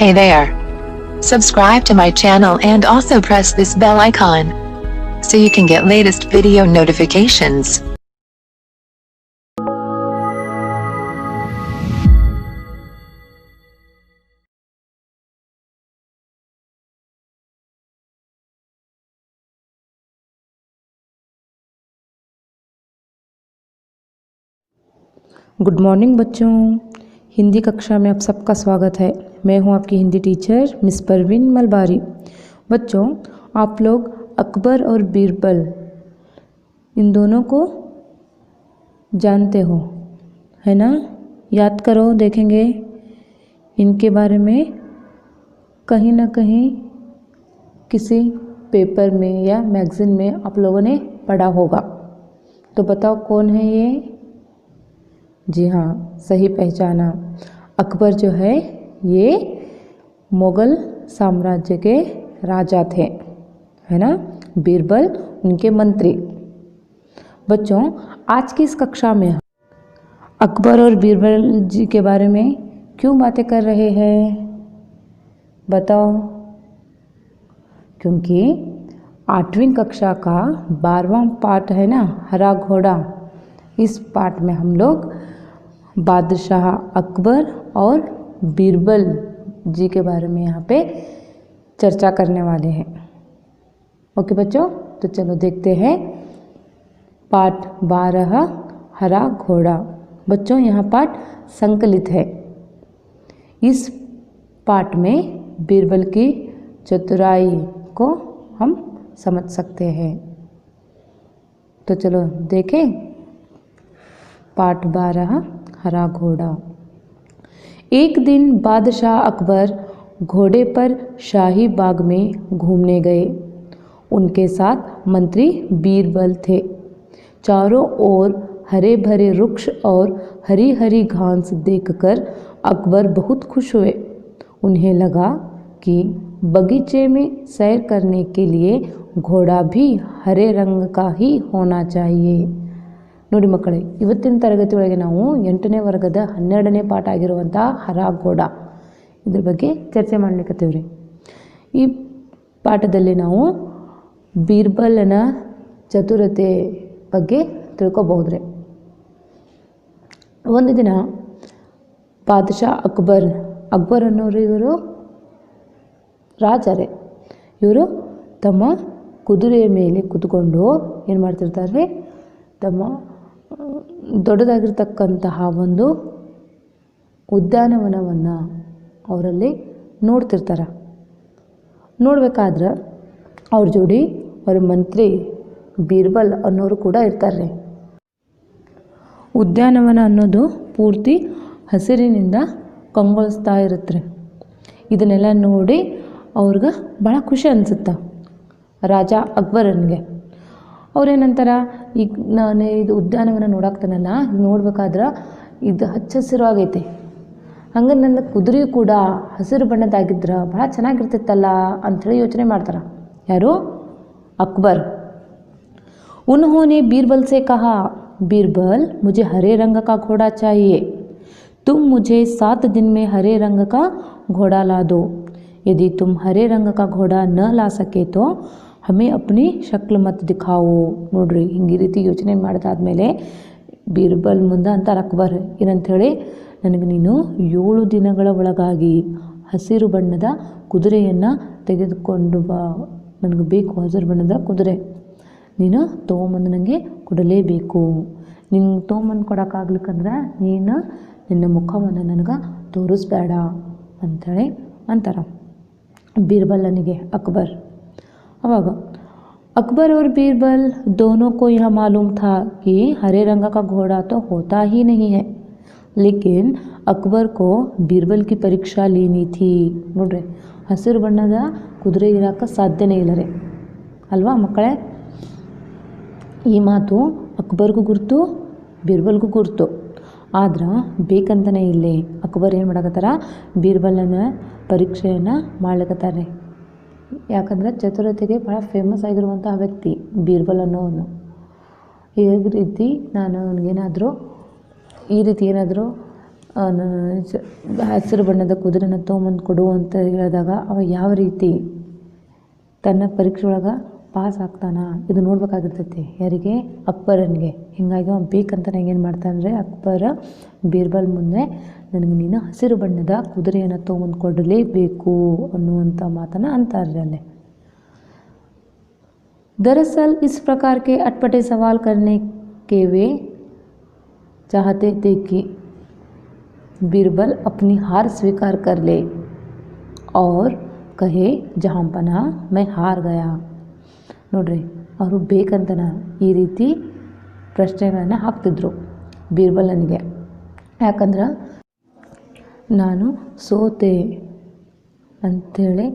Hey there. Subscribe to my channel and also press this bell icon so you can get latest video notifications. Good morning बच्चों, हिंदी कक्षा में आप सबका स्वागत है। मैं हूं आपकी हिंदी टीचर मिस परवीन मलबारी। बच्चों, आप लोग अकबर और बीरबल इन दोनों को जानते हो, है ना? याद करो, देखेंगे इनके बारे में कहीं ना कहीं किसी पेपर में या मैगज़ीन में आप लोगों ने पढ़ा होगा। तो बताओ कौन है ये? जी हाँ, सही पहचाना। अकबर जो है ये मुग़ल साम्राज्य के राजा थे, है ना? बीरबल उनके मंत्री। बच्चों, आज की इस कक्षा में अकबर और बीरबल जी के बारे में क्यों बातें कर रहे हैं बताओ? क्योंकि 8वीं कक्षा का 12वां पाठ है ना, हरा घोड़ा। इस पाठ में हम लोग बादशाह अकबर और बीरबल जी के बारे में यहाँ पे चर्चा करने वाले हैं। ओके बच्चों, तो चलो देखते हैं पाठ 12 हरा घोड़ा। बच्चों, यहाँ पाठ संकलित है। इस पाठ में बीरबल की चतुराई को हम समझ सकते हैं। तो चलो देखें पाठ 12 हरा घोड़ा। एक दिन बादशाह अकबर घोड़े पर शाही बाग में घूमने गए। उनके साथ मंत्री बीरबल थे। चारों ओर हरे भरे वृक्ष और हरी हरी घास देखकर अकबर बहुत खुश हुए। उन्हें लगा कि बगीचे में सैर करने के लिए घोड़ा भी हरे रंग का ही होना चाहिए। ನೋಡಿ ಮಕ್ಕಳೇ, ಇವತ್ತಿನ ತರಗತಿ ಒಳಗೆ ನಾವು 8ನೇ ವರ್ಗದ 12ನೇ ಪಾಠ ಆಗಿರುವಂಥ ಹರಾ ಘೋಡ ಇದ್ರ ಬಗ್ಗೆ ಚರ್ಚೆ ಮಾಡ್ಲಿಕ್ಕತ್ತೀವ್ರಿ। ಈ ಪಾಠದಲ್ಲಿ ನಾವು ಬೀರ್ಬಲನ ಚತುರತೆ ಬಗ್ಗೆ ತಿಳ್ಕೊಬಹುದ್ರಿ। ಒಂದು ದಿನ ಬಾದಶಾ ಅಕ್ಬರ್ ಅನ್ನೋರು ಇವರು ರಾಜರೇ। ಇವರು ತಮ್ಮ ಕುದುರೆಯ ಮೇಲೆ ಕೂತ್ಕೊಂಡು ಏನು ಮಾಡ್ತಿರ್ತಾರೆ, ತಮ್ಮ ದೊಡ್ಡದಾಗಿರ್ತಕ್ಕಂತಹ ಒಂದು ಉದ್ಯಾನವನವನ್ನು ಅವರಲ್ಲಿ ನೋಡ್ತಿರ್ತಾರೆ। ನೋಡ್ಬೇಕಾದ್ರೆ ಅವ್ರ ಜೋಡಿ ಅವ್ರ ಮಂತ್ರಿ ಬೀರ್ಬಲ್ ಅನ್ನೋರು ಕೂಡ ಇರ್ತಾರೆ। ಉದ್ಯಾನವನ ಅನ್ನೋದು ಪೂರ್ತಿ ಹಸಿರಿನಿಂದ ಕಂಗೊಳಿಸ್ತಾ ಇರುತ್ತೆ। ಇದನ್ನೆಲ್ಲ ನೋಡಿ ಅವ್ರಿಗೆ ಭಾಳ ಖುಷಿ ಅನಿಸುತ್ತೆ ರಾಜ ಅಕ್ಬರನಿಗೆ। ಅವ್ರೇನಂತಾರ, ಈಗ ನಾನು ಇದು ಉದ್ಯಾನವನ ನೋಡಾಕ್ತಾನಲ್ಲ, ನೋಡ್ಬೇಕಾದ್ರೆ ಇದು ಹಚ್ಚ ಹಸಿರು ಆಗೈತೆ, ಹಂಗೆ ನನ್ನ ಕುದುರೆಯು ಕೂಡ ಹಸಿರು ಬಣ್ಣದಾಗಿದ್ರೆ ಭಾಳ ಚೆನ್ನಾಗಿರ್ತಿತ್ತಲ್ಲ ಅಂಥೇಳಿ ಯೋಚನೆ ಮಾಡ್ತಾರೆ। ಯಾರು? अकबर। उन्होंने बीरबल से कहा, बीरबल मुझे हरे रंग का घोड़ा चाहिए। तुम मुझे 7 दिन में हरे रंग का घोड़ा ला दो। यदि तुम हरे रंग का घोड़ा न ला सके तो हमें अपनी शक्ल मत दिखाओ। ನೋಡ್ರಿ, ಹಿಂಗೆ ರೀತಿ ಯೋಚನೆ ಮಾಡಿದಾದ್ಮೇಲೆ ಬೀರ್ಬಲ್ ಮುಂದೆ ಅಂತಾರೆ ಅಕ್ಬರ್, ಏನಂಥೇಳಿ, ನನಗೆ ನೀನು 7 ದಿನಗಳ ಒಳಗಾಗಿ ಹಸಿರು ಬಣ್ಣದ ಕುದುರೆಯನ್ನು ತೆಗೆದುಕೊಂಡು ಬಾ, ನನಗೆ ಬೇಕು ಹಸಿರು ಬಣ್ಣದ ಕುದುರೆ, ನೀನು ತೊಗೊಂಬಂದು ನನಗೆ ಕೊಡಲೇಬೇಕು। ನಿನ್ಗೆ ತೊಗೊಂಬಂದು ಕೊಡೋಕ್ಕಾಗ್ಲಿಕ್ಕಂದ್ರೆ ನೀನು ನಿನ್ನ ಮುಖವನ್ನು ನನಗೆ ತೋರಿಸ್ಬೇಡ ಅಂಥೇಳಿ ಅಂತಾರೆ ಬೀರ್ಬಲನಿಗೆ ಅಕ್ಬರ್। अवाग अकबर और बीरबल दोनों को यह मालूम था कि हरे रंग का घोड़ा तो होता ही नहीं है, लेकिन अकबर को बीरबल की परीक्षा लेनी थी। नोड्रे, हसिರು ಬಣ್ಣದ ಕುದುರೆ ಇರಕ್ಕೆ ಸಾಧ್ಯನೇ ಇಲ್ಲ ರೀ ಅಲ್ವಾ ಮಕ್ಕಳೇ? ಈ ಮಾತು ಅಕ್ಬರ್ಗೂ ಗುರ್ತು, ಬೀರ್ಬಲ್ಗೂ ಗುರ್ತು, ಆದ್ರೆ ಬೇಕಂತನೇ ಇಲ್ಲೇ ಅಕ್ಬರ್ ಏನು ಮಾಡಕತ್ತಾರ, ಬೀರ್ಬಲನ ಪರೀಕ್ಷೆಯನ್ನು ಮಾಡ್ಲಿಕತ್ತಾರೆ। ಯಾಕಂದರೆ ಚತುರತೆಗೆ ಭಾಳ ಫೇಮಸ್ ಆಗಿರುವಂತಹ ವ್ಯಕ್ತಿ ಬೀರ್ಬಲ್ ಅನ್ನೋನು। ಈ ರೀತಿ ನಾನು ಅವನಿಗೇನಾದರೂ ಈ ರೀತಿ ಏನಾದರೂ ಹಸಿರು ಬಣ್ಣದ ಕುದುರೆನ ತೊಗೊಂಬಂದು ಕೊಡು ಅಂತ ಹೇಳಿದಾಗ ಅವ ಯಾವ ರೀತಿ ತನ್ನ ಪರೀಕ್ಷೆ ಒಳಗೆ ಪಾಸ್ ಆಗ್ತಾನ ಇದು ನೋಡ್ಬೇಕಾಗಿರ್ತೈತಿ ಯಾರಿಗೆ ಅಕ್ಬರನಿಗೆ. ಹೀಗಾಗಿ ಅವ್ನು ಬೇಕಂತ ಏನು ಮಾಡ್ತಾನಂದರೆ ಅಕ್ಬರ ಬೀರ್ಬಲ್ ಮುಂದೆ ನನಗೆ ನೀನು ಹಸಿರು ಬಣ್ಣದ ಕುದುರೆಯನ್ನು ತೊಗೊಂಬಂದು ಕೊಡಲೇಬೇಕು ಅನ್ನುವಂಥ ಮಾತನ್ನು ಅಂತಾರೆ ಅಲ್ಲೇ. दरअसल इस प्रकार के अटपटे सवाल करने के वे चाहते थे कि बीरबल अपनी हार स्वीकार कर ले और कहे जहाँपना मैं हार गया. ನೋಡ್ರಿ ಅವರು ಬೇಕಂತನ ಈ ರೀತಿ ಪ್ರಶ್ನೆಗಳನ್ನು ಹಾಕ್ತಿದ್ರು ಬೀರ್ಬಲನಿಗೆ. ಯಾಕಂದ್ರೆ ನಾನು ಸೋತೆ ಅಂಥೇಳಿ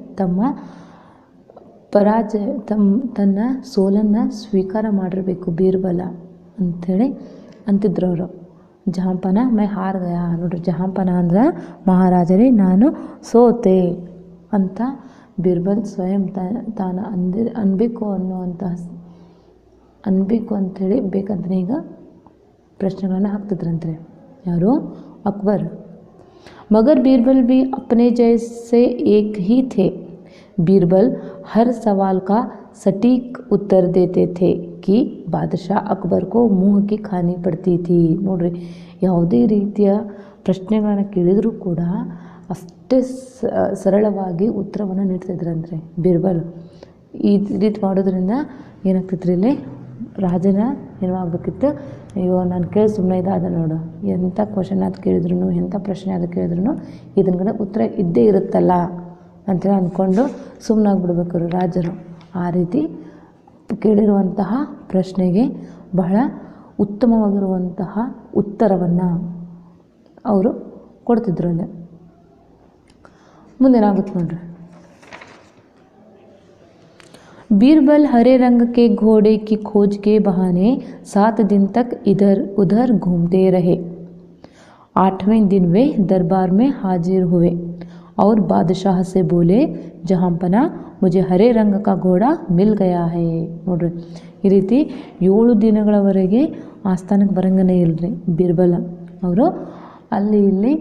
ತನ್ನ ಸೋಲನ್ನು ಸ್ವೀಕಾರ ಮಾಡಿರಬೇಕು ಬೀರ್ಬಲ ಅಂಥೇಳಿ ಅಂತಿದ್ರು ಅವರು. ಜಹಾಂಪನ ಮೈ ಹಾರ್ ಗಯಾ. ನೋಡ್ರಿ ಜಹಾಂಪನ ಅಂದ್ರೆ ಮಹಾರಾಜರೇ ನಾನು ಸೋತೆ ಅಂತ ಬೀರ್ಬಲ್ ಸ್ವಯಂ ತಾನು ಅನ್ಬೇಕು ಅಂಥೇಳಿ ಬೇಕಂತಲೇ ಈಗ ಪ್ರಶ್ನೆಗಳನ್ನು ಹಾಕ್ತಿದ್ರಂತೆ ಯಾರು अकबर. मगर बीरबल भी अपने जैसे एक ही थे. बीरबल हर सवाल का सटीक उत्तर देते थे कि बादशाह अकबर को मुँह की खानी पड़ती थी. ನೋಡ್ರಿ ಯಾವುದೇ ರೀತಿಯ ಪ್ರಶ್ನೆಗಳನ್ನು ಕೇಳಿದರೂ ಕೂಡ ಅಷ್ಟೇ ಸರಳವಾಗಿ ಉತ್ತರವನ್ನು ನೀಡ್ತಿದ್ರಂತೆ ಬೀರ್ಬಲ್. ಈ ರೀತಿ ಮಾಡೋದ್ರಿಂದ ಏನಾಗ್ತಿತ್ತು ಇಲ್ಲಿ ರಾಜನ ಏನೋ ಆಗಬೇಕಿತ್ತು, ಅಯ್ಯೋ ನಾನು ಕೇಳಿ ಸುಮ್ಮನೆ ಇದಾದ ನೋಡು, ಎಂಥ ಕ್ವಶನ್ ಅದು ಕೇಳಿದ್ರು ಎಂಥ ಪ್ರಶ್ನೆ ಅದು ಕೇಳಿದ್ರು ಇದನ್ನ ಉತ್ತರ ಇದ್ದೇ ಇರುತ್ತಲ್ಲ ಅಂತೇಳಿ ಅಂದ್ಕೊಂಡು ಸುಮ್ಮನಾಗ್ಬಿಡ್ಬೇಕು ರಾಜರು. ಆ ರೀತಿ ಕೇಳಿರುವಂತಹ ಪ್ರಶ್ನೆಗೆ ಬಹಳ ಉತ್ತಮವಾಗಿರುವಂತಹ ಉತ್ತರವನ್ನು ಅವರು ಕೊಡ್ತಿದ್ರು ಅಲ್ಲಿ. ಮುಂದೇನಾಗುತ್ತೆ ನೋಡ್ರಿ. बीरबल हरे रंग के घोड़े की खोज के बहाने 7 दिन तक इधर उधर घूमते रहे. 8वें दिन वे दरबार में हाजिर हुए और बादशाह से बोले जहाँपना मुझे हरे रंग का घोड़ा मिल गया है. ನೋಡ್ರಿ ಈ ರೀತಿ 7 ದಿನಗಳವರೆಗೆ ಆಸ್ಥಾನಕ್ಕೆ ಬರಂಗನೇ ಇಲ್ರಿ ಬೀರ್ಬಲ್. ಅವರು ಅಲ್ಲಿ ಇಲ್ಲಿ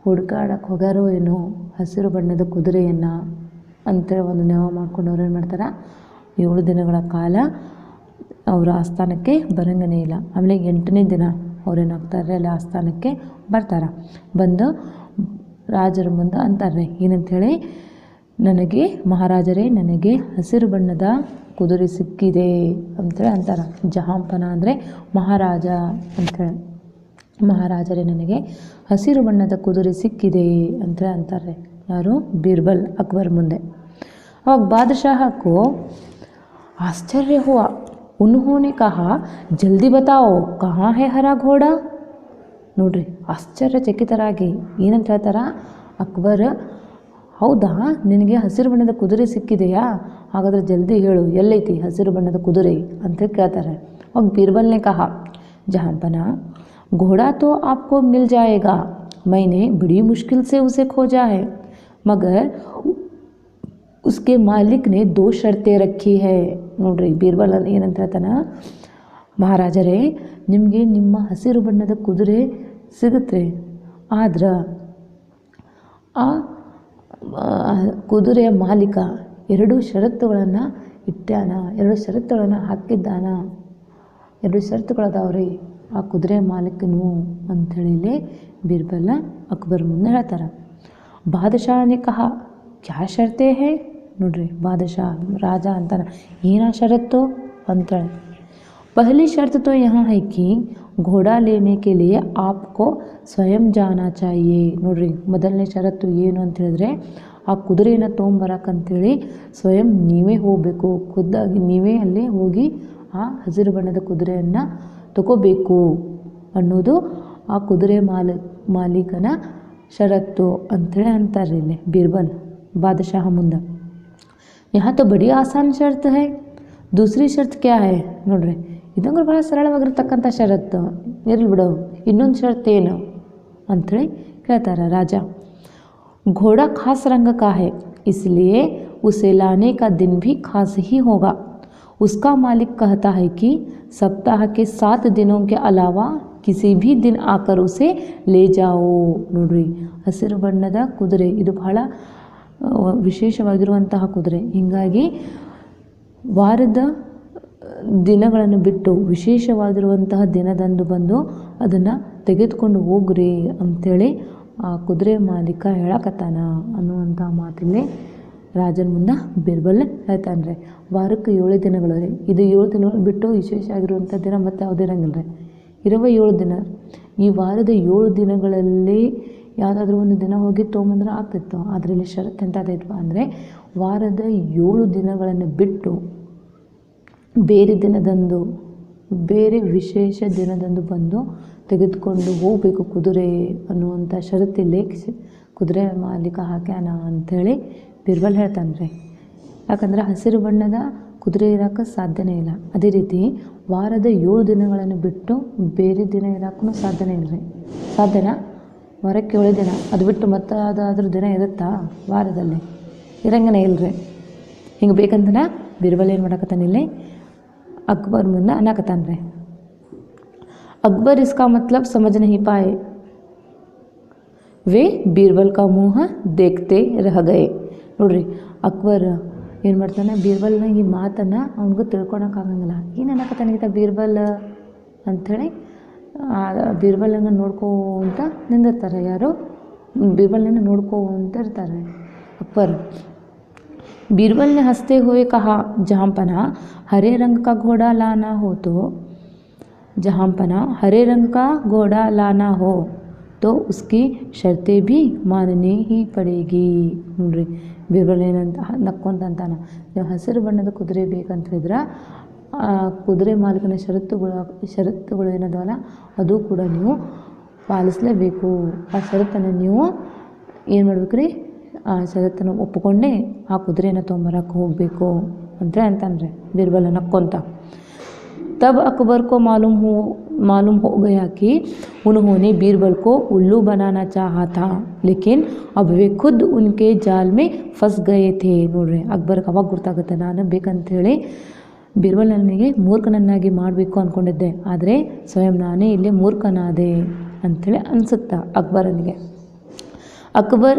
ಹುಡುಕಾಡಕ್ಕೆ ಹೋಗ್ಯಾರೋ ಏನೋ ಹಸಿರು ಬಣ್ಣದ ಕುದುರೆಯನ್ನು ಅಂತೇಳಿ ಒಂದು ನೆವ ಮಾಡ್ಕೊಂಡು ಅವ್ರು ಏನು ಮಾಡ್ತಾರೆ 7 ದಿನಗಳ ಕಾಲ ಅವರ ಆಸ್ಥಾನಕ್ಕೆ ಬರಂಗನೇ ಇಲ್ಲ. ಆಮೇಲೆ 8ನೇ ದಿನ ಅವ್ರೇನಾಗ್ತಾರೆ ಅಲ್ಲಿ ಆಸ್ಥಾನಕ್ಕೆ ಬರ್ತಾರೆ. ಬಂದು ರಾಜರ ಮುಂದೆ ಅಂತಾರೆ ಏನಂಥೇಳಿ, ನನಗೆ ಮಹಾರಾಜರೇ ನನಗೆ ಹಸಿರು ಬಣ್ಣದ ಕುದುರೆ ಸಿಕ್ಕಿದೆ ಅಂಥೇಳಿ ಅಂತಾರೆ. ಜಹಾಂಪನ ಅಂದರೆ ಮಹಾರಾಜ ಅಂಥೇಳಿ. ಮಹಾರಾಜರೇ ನನಗೆ ಹಸಿರು ಬಣ್ಣದ ಕುದುರೆ ಸಿಕ್ಕಿದೆ ಅಂಥೇಳಿ ಅಂತಾರೆ ಯಾರು ಬೀರ್ಬಲ್ ಅಕ್ಬರ್ ಮುಂದೆ. ಅವಾಗ ಬಾದಶಾಹ को आश्चर्य हुआ. उन्होंने कहा जल्दी बताओ कहाँ है हरा घोड़ा. ನೋಡ್ರಿ ಆಶ್ಚರ್ಯಚಕಿತರಾಗಿ ಏನಂತ ಹೇಳ್ತಾರ ಅಕ್ಬರ್, ಹೌದಾ ನಿನಗೆ ಹಸಿರು ಬಣ್ಣದ ಕುದುರೆ ಸಿಕ್ಕಿದೆಯಾ, ಹಾಗಾದರೆ ಜಲ್ದಿ ಹೇಳು ಎಲ್ಲೈತಿ ಹಸಿರು ಬಣ್ಣದ ಕುದುರೆ ಅಂತ ಕೇಳ್ತಾರೆ. ಅವಾಗ ಬೀರ್ಬಲ್ ने कहा जहाँपना घोड़ा तो आपको मिल जाएगा, मैंने बड़ी मुश्किल से उसे खोजा है, मगर उसके मालिक ने 2 शर्तें रखी है. ನೋಡ್ರಿ ಬೀರ್ಬಲ್ ಏನಂತ ಹೇಳ್ತಾನೆ, ಮಹಾರಾಜರೇ ನಿಮಗೆ ನಿಮ್ಮ ಹಸಿರು ಬಣ್ಣದ ಕುದುರೆ ಸಿಗುತ್ತೆ, ಆದ್ರೆ ಆ ಕುದುರೆಯ ಮಾಲೀಕ 2 ಷರತ್ತುಗಳನ್ನು ಇಟ್ಟಾನ, 2 ಷರತ್ತುಗಳನ್ನು ಹಾಕಿದ್ದಾನ. 2 ಷರತ್ತುಗಳದಾವ್ರಿ ಆ ಕುದುರೆ ಮಾಲೀಕನು ಅಂಥೇಳಿ ಬೀರ್ಬಲ್ ಅಕ್ಬರ್ ಮುಂದೆ ಹೇಳ್ತಾರೆ. ಬಾದಶಾಹ ने कहा क्या शर्तें है. ನೋಡ್ರಿ ಬಾದಶಾ ರಾಜ ಅಂತಾನೆ ಏನ ಷರತ್ತು ಅಂತೇಳಿ. पहली शर्त तो यहाँ है कि घोड़ा लेने के लिए आपको स्वयं जाना चाहिए. ನೋಡ್ರಿ ಮೊದಲನೇ ಷರತ್ತು ಏನು ಅಂತ ಹೇಳಿದ್ರೆ ಆ ಕುದುರೆಯನ್ನು ತೊಗೊಂಬರಕ್ಕಂತೇಳಿ ಸ್ವಯಂ ನೀವೇ ಹೋಗಬೇಕು, ಖುದ್ದಾಗಿ ನೀವೇ ಅಲ್ಲಿ ಹೋಗಿ ಆ ಹಸಿರು ಬಣ್ಣದ ಕುದುರೆಯನ್ನು ತಗೋಬೇಕು ಅನ್ನೋದು ಆ ಕುದುರೆ ಮಾಲೀಕನ ಷರತ್ತು ಅಂಥೇಳಿ ಅಂತಾರೆ ಇಲ್ಲಿ ಬೀರ್ಬಲ್ ಬಾದಶಾಹ ಮುಂದೆ. यहाँ तो बड़ी आसान शर्त है, दूसरी शर्त क्या है. ನೋಡ್ರಿ ಇದಂದ್ರೆ ಭಾಳ ಸರಳವಾಗಿರ್ತಕ್ಕಂಥ ಷರತ್ತು, ಇರಲಿ ಬಿಡು ಇನ್ನೊಂದು ಷರ್ತ್ ಏನು ಅಂಥೇಳಿ ಕೇಳ್ತಾರೆ ರಾಜ. घोड़ा खास रंग का है, इसलिए उसे लाने का दिन भी खास ही होगा. उसका मालिक कहता है कि सप्ताह के 7 दिनों के अलावा किसी भी दिन आकर उसे ले जाओ ನೋಡ್ರಿ ಹಸಿರು ಬಣ್ಣದ ಕುದುರೆ ಇದು ಬಹಳ ವಿಶೇಷವಾಗಿರುವಂತಹ ಕುದುರೆ ಹೀಗಾಗಿ ವಾರದ ದಿನಗಳನ್ನು ಬಿಟ್ಟು ವಿಶೇಷವಾಗಿರುವಂತಹ ದಿನದಂದು ಬಂದು ಅದನ್ನು ತೆಗೆದುಕೊಂಡು ಹೋಗ್ರಿ ಅಂಥೇಳಿ ಆ ಕುದುರೆ ಮಾಲೀಕ ಹೇಳಕತ್ತಾನ ಅನ್ನುವಂಥ ಮಾತಿಲ್ಲಿ ರಾಜನ ಮುಂದೆ ಬೀರ್ಬಲ್ ಹೇಳ್ತಾನೆ ರೀ ವಾರಕ್ಕೆ 7 ದಿನಗಳು ರೀ ಇದು 7 ದಿನಗಳು ಬಿಟ್ಟು ವಿಶೇಷ ಆಗಿರುವಂಥ ದಿನ ಮತ್ತು ಯಾವುದೇ ಇರಂಗಿಲ್ಲ ರೀ ಇರುವ 7 ದಿನ ಈ ವಾರದ 7 ದಿನಗಳಲ್ಲಿ ಯಾವುದಾದ್ರೂ ಒಂದು ದಿನ ಹೋಗಿ ತೊಗೊಂಬಂದ್ರೆ ಆಗ್ತಿತ್ತು ಅದರಲ್ಲಿ ಷರತ್ತು ಎಂಥದೈತಪ್ಪ ಅಂದರೆ ವಾರದ 7 ದಿನಗಳನ್ನು ಬಿಟ್ಟು ಬೇರೆ ದಿನದಂದು ಬೇರೆ ವಿಶೇಷ ದಿನದಂದು ಬಂದು ತೆಗೆದುಕೊಂಡು ಹೋಗಬೇಕು ಕುದುರೆ ಅನ್ನುವಂಥ ಷರತ್ತಿಲ್ಲಿ ಕುದುರೆ ಮಾಲೀಕ ಹಾಕ್ಯಾನ ಅಂಥೇಳಿ ಬೀರ್ಬಲ್ ಹೇಳ್ತಾನೆ ರೀ ಯಾಕಂದರೆ ಹಸಿರು ಬಣ್ಣದ ಕುದುರೆ ಇರೋಕ್ಕೆ ಸಾಧ್ಯನೇ ಇಲ್ಲ ಅದೇ ರೀತಿ ವಾರದ 7 ದಿನಗಳನ್ನು ಬಿಟ್ಟು ಬೇರೆ ದಿನ ಇರೋಕ್ಕೂ ಸಾಧ್ಯನೇ ಇಲ್ಲ ರೀ ಸಾಧ್ಯನಾ ವಾರಕ್ಕೆ 7 ದಿನ ಅದು ಬಿಟ್ಟು ಮತ್ತೆ ಅದಾದ್ರೂ ದಿನ ಇರುತ್ತಾ ವಾರದಲ್ಲಿ ಇರಂಗನೇ ಇಲ್ಲರಿ ಹಿಂಗೆ ಬೇಕಂತನ ಬೀರ್ಬಲ್ ಏನು ಮಾಡಕತ್ತಾನ ಇಲ್ಲಿ अकबर मुन्ना अनाकतान रहे अकबर इसका मतलब समझ नहीं पाए वे बीरबल का मुँह देखते रह गए ನೋಡ್ರಿ ಅಕ್ಬರ್ ಏನು ಮಾಡ್ತಾನೆ ಬೀರ್ಬಲ್ನ ಈ ಮಾತನ್ನು ಅವನಿಗೂ ತಿಳ್ಕೊಳಕ್ಕಾಗಂಗಿಲ್ಲ ಏನು ಅನ್ನಕತ್ತಾನಿಗಿತ ಬೀರ್ಬಲ್ ಅಂಥೇಳಿ ಬೀರ್ಬಲನ್ನು ನೋಡ್ಕೋಂತ ನಿಂದಿರ್ತಾರೆ ಯಾರು ಬೀರ್ಬಲನ್ನು ನೋಡ್ಕೋಂತ ಇರ್ತಾರೆ ಅಕ್ಬರ್ बीरबल ने हंसते हुए कहा जहाँपना हरे रंग का घोड़ा लाना हो तो जहाँपना हरे रंग का घोड़ा लाना हो तो उसकी शर्तें भी माननी ही पड़ेगी ನೋಡ್ರಿ ಬೀರ್ಬಲ್ ಏನಂತ ನಕ್ಕೊಂತಾನ ನೀವು ಹಸಿರು ಬಣ್ಣದ ಕುದುರೆ ಬೇಕಂತ ಹೇಳಿದ್ರೆ ಕುದುರೆ ಮಾಲೀಕನ ಷರತ್ತುಗಳು ಏನದವಲ್ಲ ಅದು ಕೂಡ ನೀವು ಪಾಲಿಸಲೇಬೇಕು ಆ ಷರತ್ತನ್ನು ನೀವು ಏನು ಮಾಡ್ಬೇಕು ರೀ ಆ ಷರತ್ತನ್ನು ಒಪ್ಪಿಕೊಂಡೇ ಆ ಕುದುರೆನ ತೊಗೊಂಬರಕ್ಕೆ ಹೋಗಬೇಕು ಅಂತ ಅಂತಾನೆ ಬೀರ್ಬಲ್ ನಕ್ಕೊಂತ तब अकबर को मालूम हो गया कि उन्होंने बीरबल को उल्लू बनाना चाहा था लेकिन अब वे खुद उनके जाल में फंस गए थे ನೋಡ್ರಿ ಅಕ್ಬರ್ಗೆ ಅವಾಗ ಗೊತ್ತಾಗುತ್ತೆ ನಾನು ಬೇಕಂತೇಳಿ ಬೀರ್ಬಲ್ ನನಗೆ ಮೂರ್ಖನನ್ನಾಗಿ ಮಾಡಬೇಕು ಅಂದ್ಕೊಂಡಿದ್ದೆ ಆದರೆ ಸ್ವಯಂ ನಾನೇ ಇಲ್ಲಿ ಮೂರ್ಖನಾದೆ ಅಂಥೇಳಿ ಅನಿಸುತ್ತಾ ಅಕ್ಬರನಿಗೆ अकबर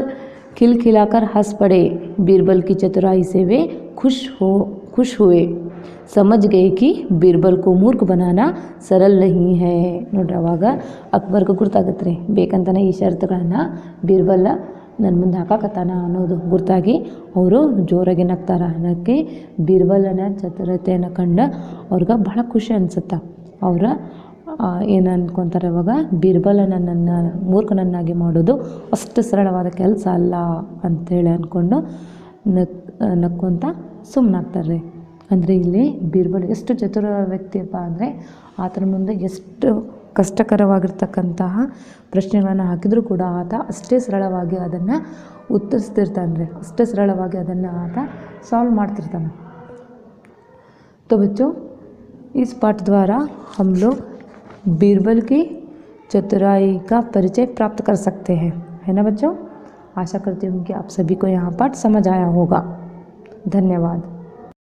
खिलखिलाकर हंस पड़े बीरबल की चतुराई से वे खुश हुए समझ गए कि बीरबल को मूर्ख बनाना सरल नहीं है ನೋಡ್ರಿ ಅವಾಗ ಅಕ್ಬರ್ಗೆ ಗುರ್ತಾಗತ್ತೆ ರೀ ಬೇಕಂತಾನೆ ಈ ಷರತ್ತುಗಳನ್ನು ಬೀರ್ಬಲ್ ನನ್ನ ಮುಂದೆ ಹಾಕಾಕತ್ತಾನ ಅನ್ನೋದು ಗುರ್ತಾಗಿ ಅವರು ಜೋರಾಗಿ ನಗ್ತಾರ ಅನ್ನೋಕ್ಕೆ ಬೀರ್ಬಲನ ಚತುರತೆಯನ್ನು ಕಂಡು ಅವ್ರಿಗೆ ಬಹಳ ಖುಷಿ ಅನಿಸುತ್ತೆ ಅವರ ಏನು ಅಂದ್ಕೊತಾರೆ ಅವಾಗ ಬೀರ್ಬಲನ ನನ್ನ ಮೂರ್ಖನನ್ನಾಗಿ ಮಾಡೋದು ಅಷ್ಟು ಸರಳವಾದ ಕೆಲಸ ಅಲ್ಲ ಅಂಥೇಳಿ ಅಂದ್ಕೊಂಡು ನಕ್ಕೊಂತ ಸುಮ್ಮನಾಗ್ತಾರೆ ಅಂದರೆ ಇಲ್ಲಿ ಬೀರ್ಬಲ್ ಎಷ್ಟು ಚತುರ ವ್ಯಕ್ತಿಯಪ್ಪ ಅಂದರೆ ಆತನ ಮುಂದೆ ಎಷ್ಟು ಕಷ್ಟಕರವಾಗಿರ್ತಕ್ಕಂತಹ ಪ್ರಶ್ನೆಗಳನ್ನು ಹಾಕಿದರೂ ಕೂಡ ಆತ ಅಷ್ಟೇ ಸರಳವಾಗಿ ಅದನ್ನು ಉತ್ತರಿಸ್ತಿರ್ತಾನೆ ರೀ ಅಷ್ಟೇ ಸರಳವಾಗಿ ಅದನ್ನು ಆತ ಸಾಲ್ವ್ ಮಾಡ್ತಿರ್ತಾನೆ तो बच्चों इस पाठ द्वारा हम लोग बीरबल की चतुराई का परिचय प्राप्त कर सकते हैं है ना बच्चों आशा करती हूँ कि आप सभी को यहाँ पाठ समझ आया होगा धन्यवाद।